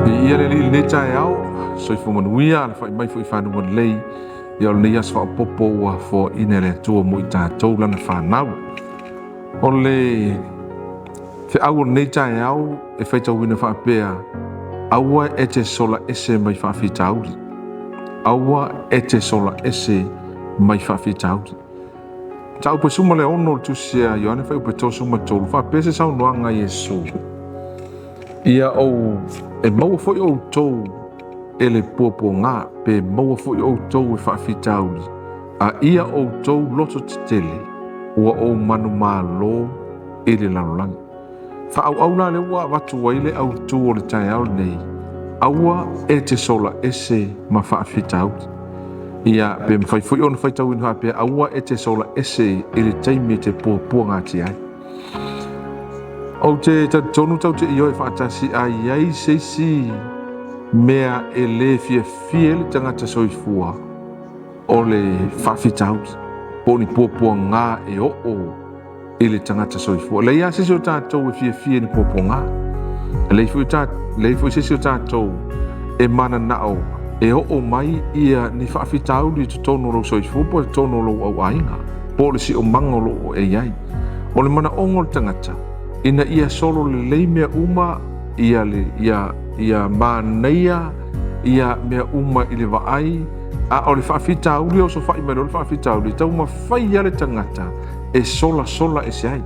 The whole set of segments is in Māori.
Ia le li ne tai au soifo manuia le fai mai foi fanu mon lei ia le ia sfa popo wa fo ina le tua mo ita tou lana fanau o le fe au nei tai au e fai tau wina fa pea aua e te sola ese mai fa fitauri aua e te sola ese mai fa fitauri tau pe suma le ono tu sia Ioane fai pe to suma tolu fa pese sau noanga Yesu ia o e mau foi o tou ele popo nga pe mau foi o tou e fa fitauri a ia o tou loto tele ua o manu malo ele lalolangi fa au na le ua watu waile au tu o le tai au nei aua e te sola ese ma fa fitauri ia pe mfai foi on fai tau inha pe aua e te sola ese ele taimi te popo nga ti ai o te tonu tau te io e whaatasi ai ai seisi mea e le fia le tangata soifua o le whawhitauti poni pōpua ngā e o le tangata soifua le ia sisi o tātou e fia ni pōpua ngā le fui sisi o tātou e mana nao e o mai ia ni whawhitauti tu tono lo soifua po tono lo au ainga po le si o mangolo o e iai o le mana ongo le tangata ina ia solo le lei mea uma ia le ia maneia ia mea uma i le vaai a o le whaafitauri o so whai mai o le whaafitauri tau ma whai ale tangata e sola e se ai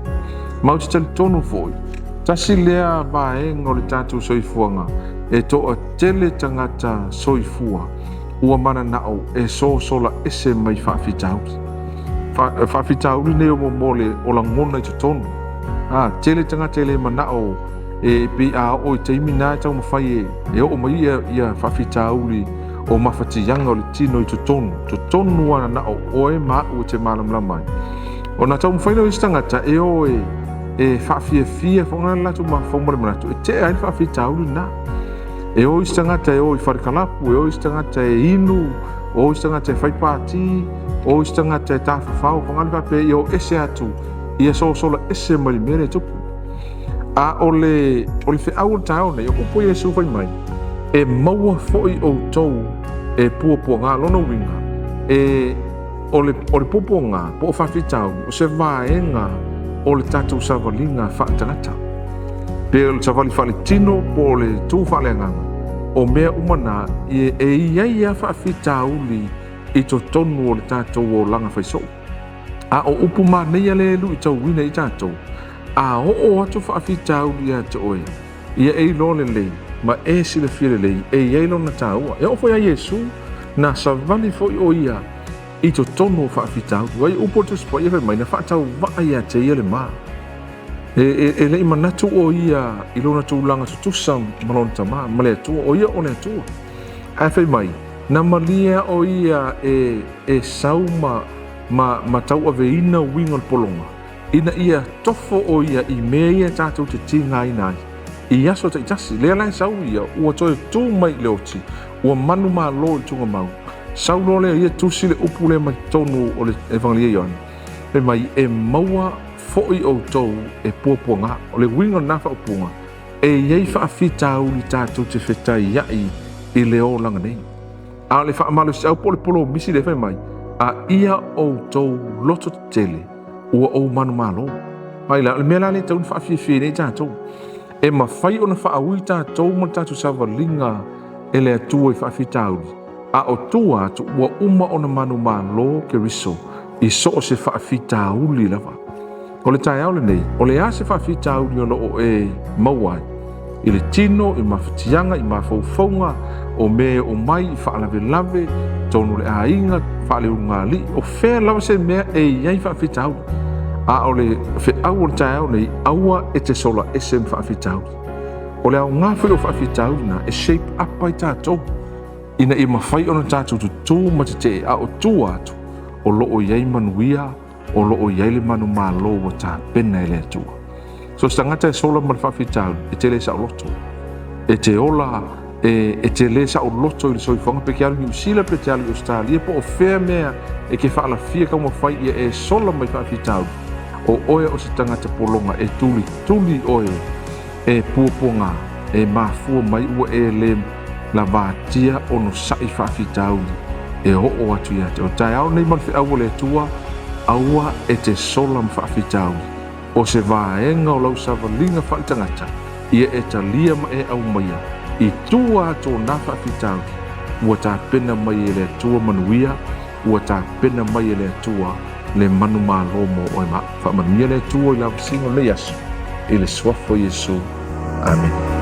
mau te tali tonu foi tasi lea vaenga o le tātou soifuanga e toa tele tangata soifua ua mana nao e sola ese mai whaafitauri whaafitauri ne o mole o la ngona i te tonu tele tanga tele manao e pe a o te imina tau mawhai e o mai ia whawhitauri o mawhatianga o le tino i tonu ana nao o e maa o te malamlamai o na tau mawhai nao istangata e o e whawhiafia whonga latu ma whaumare manatu e te ai whawhitauri na e o istangata e o i wharikalapu e o istangata e inu o istangata e whaipati o istangata e tāwhawhau whonga lewape e o ese atu ia sola ese mai mere tupu a ole fe au tau nei o po Yesu fai mai e maua foi o tou e puapua ngā lona winga e ole puapua ngā po o whawhitau o se vaenga o le tātou savalinga whaatangata pe o le savali whale tino po le tū whaleanganga o mea umana e ia whawhitau li i to tonu o le tātou o langa whaisou a o upu ma nei le lu i tau wina i tātou a o atu whaafitau li a te oe ia e lo le lei ma e sile fire lei e iei lo na tāua e o foi a Yesu na savani foi o ia i to tono whaafitau wai upo tu spa ia mai na whaatau waa ia te ia le maa e lei manatu o ia i lo na tūlanga tutusam malon tama ma le atua o ia o le atua a fai mai na malia o ia e sauma ma tau aveina winga polonga ina ia tofo o ia i mea ia tātou te tinga inai i aso te itasi lea lai sau ia ua toe tū mai leoti ua manu maa lo i tunga mau sau lo lea ia tusi le upu le mai tonu o le evangelia Ioane le mai e maua foi o tou e puapua ngā o le winga nafa o punga e iei whaafitau li tātou te whetai iai i leo langa nei a le whaamalo si au polo misi le whai mai a ia o tou loto tele ua o manu malo ai la le mea le tau ni whaafia nei tātou e ma whai o na whaaui tātou ma tātou savalinga e le atua i whaafitauri a o tua tu ua uma o na manu malo ke riso i so o se whaafitauri lava o le tai au le nei o le a se whaafitauri o o e mauai i le tino i mawhitianga i mawhauwhaunga o me o mai i whaalave tonu le ainga whaale ungali o whea lawa se mea e iei whaafitau a o le au o le tai au nei aua e te sola ese whaafitau o le au ngā whi o whaafitau na e shape up ai tātou ina i mawhai o na tātou tu ma te a o tū atu o loo iei manuia o loo iei le manu malo o tā pena e le atua so stangata e sola ma le whaafitau e te le sa o loto e te ola e te le sa o loto i le soifonga pe ke alu New Zealand pe te alu Australia po o whea mea e ke whaalafia ka mawhai ia e sola mai whaafitau o oe o se tangata polonga e tuli oe e puaponga e mafua mai ua e le la vatia ono sai whaafitau e o atu ia te o tai au nei manwhi au le tua aua e te sola mwhaafitau o se vaenga o lau savalinga whaitangata ia e talia ma e au maia i tua ato na whaafitau ua ta pena mai e le tua manuia ua ta pena mai e le tua le manu malomo o e ma whaamanuia le tua i la visingo le yasu i le swafo Yesu. Amen.